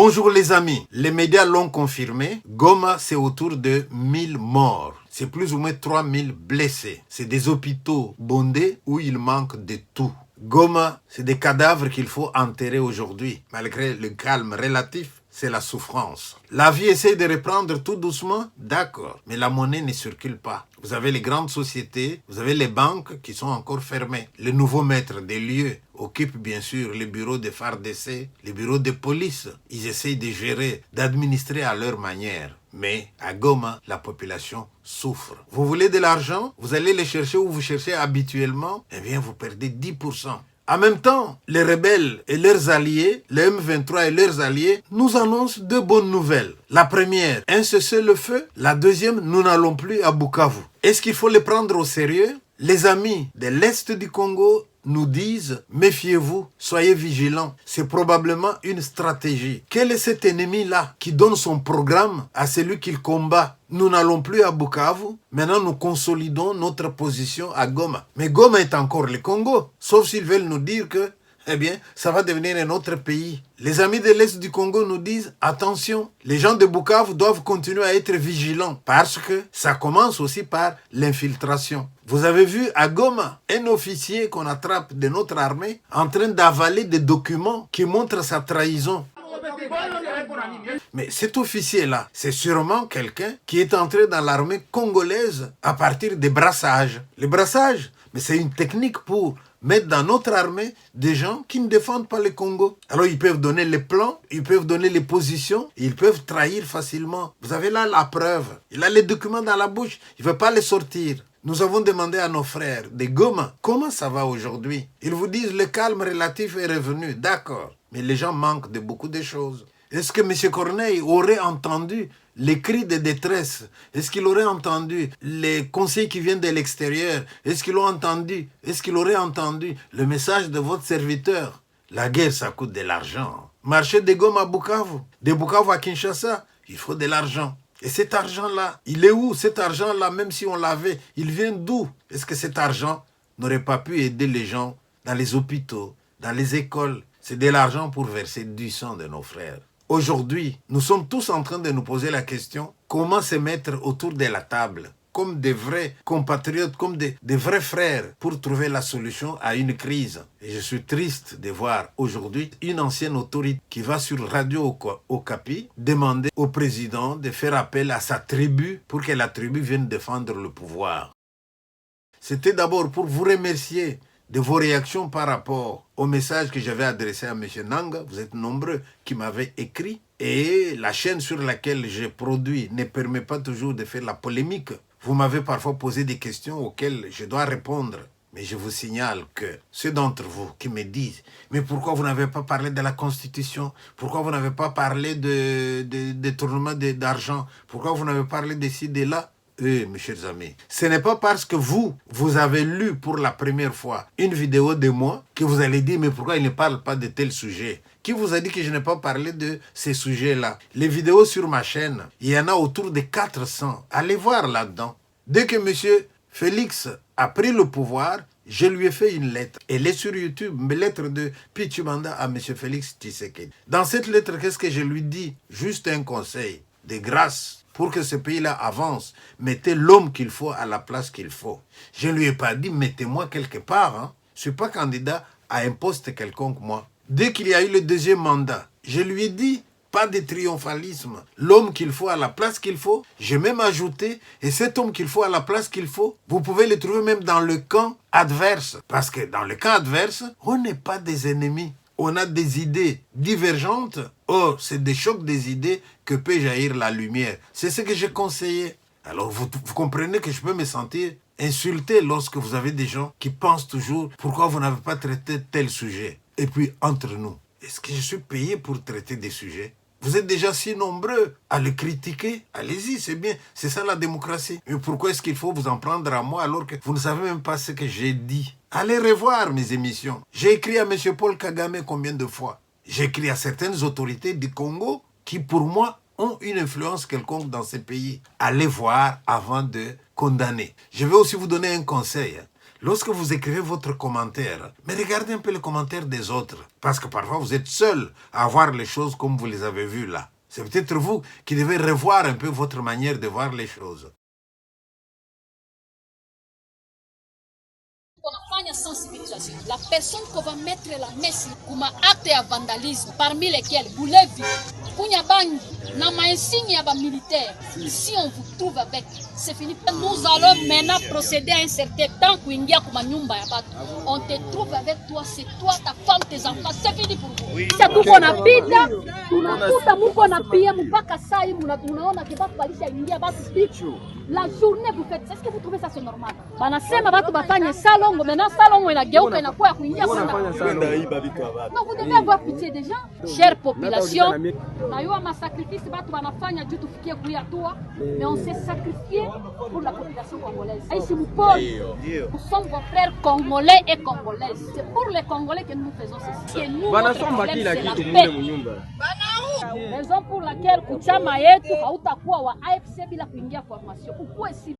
Bonjour les amis, les médias l'ont confirmé, Goma c'est autour de 1000 morts. C'est plus ou moins 3000 blessés. C'est des hôpitaux bondés où il manque de tout. Goma, c'est des cadavres qu'il faut enterrer aujourd'hui. Malgré le calme relatif, c'est la souffrance. La vie essaie de reprendre tout doucement, d'accord, mais la monnaie ne circule pas. Vous avez les grandes sociétés, vous avez les banques qui sont encore fermées. Le nouveau maître des lieux occupe bien sûr les bureaux de FARDC, les bureaux de police. Ils essayent de gérer, d'administrer à leur manière. Mais à Goma, la population souffre. Vous voulez de l'argent? Vous allez le chercher où vous cherchez habituellement? Eh bien, vous perdez 10%. En même temps, les rebelles et leurs alliés, les M23 et leurs alliés, nous annoncent deux bonnes nouvelles. La première, un cessez-le-feu. La deuxième, nous n'allons plus à Bukavu. Est-ce qu'il faut les prendre au sérieux? Les amis de l'Est du Congo nous disent, méfiez-vous, soyez vigilants. C'est probablement une stratégie. Quel est cet ennemi-là qui donne son programme à celui qu'il combat? Nous n'allons plus à Bukavu. Maintenant, nous consolidons notre position à Goma. Mais Goma est encore le Congo. Sauf s'ils veulent nous dire que, eh bien, ça va devenir un autre pays. Les amis de l'Est du Congo nous disent, attention, les gens de Bukavu doivent continuer à être vigilants parce que ça commence aussi par l'infiltration. Vous avez vu à Goma un officier qu'on attrape de notre armée en train d'avaler des documents qui montrent sa trahison. Mais cet officier-là, c'est sûrement quelqu'un qui est entré dans l'armée congolaise à partir des brassages. Les brassages, mais c'est une technique pour mettre dans notre armée des gens qui ne défendent pas le Congo. Alors ils peuvent donner les plans, ils peuvent donner les positions, ils peuvent trahir facilement. Vous avez là la preuve. Il a les documents dans la bouche, il ne veut pas les sortir. Nous avons demandé à nos frères de Goma, comment ça va aujourd'hui? Ils vous disent le calme relatif est revenu, d'accord. Mais les gens manquent de beaucoup de choses. Est-ce que M. Corneille aurait entendu les cris de détresse? Est-ce qu'il aurait entendu les conseils qui viennent de l'extérieur? Est-ce qu'il aurait entendu le message de votre serviteur? La guerre, ça coûte de l'argent. Marcher de Goma à Bukavu, de Bukavu à Kinshasa, il faut de l'argent. Et cet argent-là, il est où? Cet argent-là, même si on l'avait, il vient d'où? Est-ce que cet argent n'aurait pas pu aider les gens dans les hôpitaux, dans les écoles? C'est de l'argent pour verser du sang de nos frères. Aujourd'hui, nous sommes tous en train de nous poser la question, comment se mettre autour de la table, comme des vrais compatriotes, comme des vrais frères, pour trouver la solution à une crise. Et je suis triste de voir aujourd'hui une ancienne autorité qui va sur Radio Okapi demander au président de faire appel à sa tribu pour que la tribu vienne défendre le pouvoir. C'était d'abord pour vous remercier de vos réactions par rapport au message que j'avais adressé à M. Nanga. Vous êtes nombreux qui m'avaient écrit. Et la chaîne sur laquelle j'ai produit ne permet pas toujours de faire la polémique. Vous m'avez parfois posé des questions auxquelles je dois répondre. Mais je vous signale que ceux d'entre vous qui me disent « Mais pourquoi vous n'avez pas parlé de la Constitution? Pourquoi vous n'avez pas parlé de détournement d'argent? Pourquoi vous n'avez pas parlé de ci, de là ?» Mes chers amis, ce n'est pas parce que vous avez lu pour la première fois une vidéo de moi que vous allez dire, mais pourquoi il ne parle pas de tel sujet? Qui vous a dit que je n'ai pas parlé de ces sujets-là? Les vidéos sur ma chaîne, il y en a autour de 400. Allez voir là-dedans. Dès que M. Félix a pris le pouvoir, je lui ai fait une lettre. Elle est sur YouTube, une lettre de Pichimanda à M. Félix Tshisekedi. Dans cette lettre, qu'est-ce que je lui dis? Juste un conseil de grâce. Pour que ce pays-là avance, mettez l'homme qu'il faut à la place qu'il faut. Je ne lui ai pas dit, mettez-moi quelque part. Je ne suis pas candidat à un poste quelconque, moi. Dès qu'il y a eu le deuxième mandat, je lui ai dit, pas de triomphalisme. L'homme qu'il faut à la place qu'il faut, j'ai même ajouté, et cet homme qu'il faut à la place qu'il faut, vous pouvez le trouver même dans le camp adverse. Parce que dans le camp adverse, on n'est pas des ennemis. On a des idées divergentes. Or, c'est des chocs des idées que peut jaillir la lumière. C'est ce que j'ai conseillé. Alors, vous comprenez que je peux me sentir insulté lorsque vous avez des gens qui pensent toujours pourquoi vous n'avez pas traité tel sujet. Et puis, entre nous, est-ce que je suis payé pour traiter des sujets? Vous êtes déjà si nombreux à le critiquer. Allez-y, c'est bien. C'est ça la démocratie. Mais pourquoi est-ce qu'il faut vous en prendre à moi alors que vous ne savez même pas ce que j'ai dit? Allez revoir mes émissions. J'ai écrit à M. Paul Kagame combien de fois? J'ai écrit à certaines autorités du Congo qui, pour moi, ont une influence quelconque dans ces pays. Allez voir avant de condamner. Je vais aussi vous donner un conseil. Lorsque vous écrivez votre commentaire, mais regardez un peu les commentaires des autres. Parce que parfois, vous êtes seul à voir les choses comme vous les avez vues là. C'est peut-être vous qui devez revoir un peu votre manière de voir les choses. Unafanya sensibilisation. La personne qu'on va mettre la messe comme acte de vandalisme, parmi lesquels Boulevi, Kunyabangi, Nama insigne à militaire, si on vous trouve avec, c'est fini. Nous allons maintenant procéder à un certain temps on te trouve avec toi, c'est toi, ta femme, tes enfants, c'est fini pour vous. C'est tout qu'on a pita, tunakuta muko na pia mpaka saa hii munaona kibatu balisha ingia batu pichu. La journée vous faites, est-ce que vous trouvez ça c'est normal? Banasema batu bafanye salongo, maintenant salongo inageuka inakuwa ya kuingia kwenda. Non, vous devez avoir pitié des gens. Chère population, nayua ma sacrifice batu banafanya juu tufikie kuya toi, mais on s'est sacrifié pour la population congolaise. Ici nous sommes vos frères congolais et congolaises. C'est pour les Congolais que nous faisons ceci. Et nous, notre problème, c'est la paix. Raison pour laquelle kuchama yetu hautakuwa wa AFC bila kuingia formation. Ukue si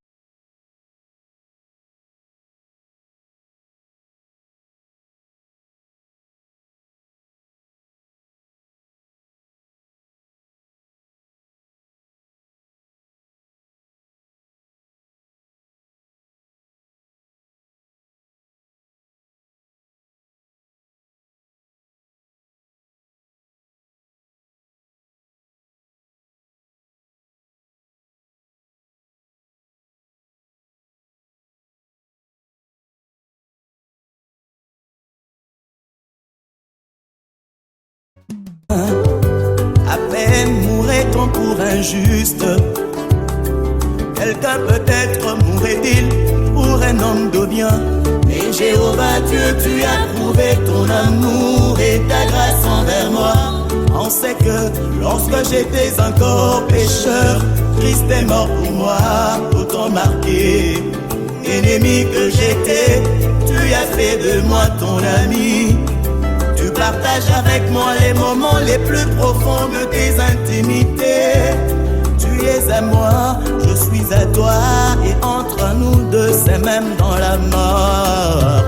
à peine mourrait-on pour un juste. Quelqu'un peut-être mourrait-il pour un homme de bien. Mais Jéhovah Dieu, tu as prouvé ton amour et ta grâce envers moi. On sait que lorsque j'étais encore pécheur, Christ est mort pour moi, autant marqué. Ennemi que j'étais, tu as fait de moi ton ami. Tu partages avec moi les moments les plus profonds de tes intimités. Tu es à moi, je suis à toi, et entre nous deux c'est même dans la mort.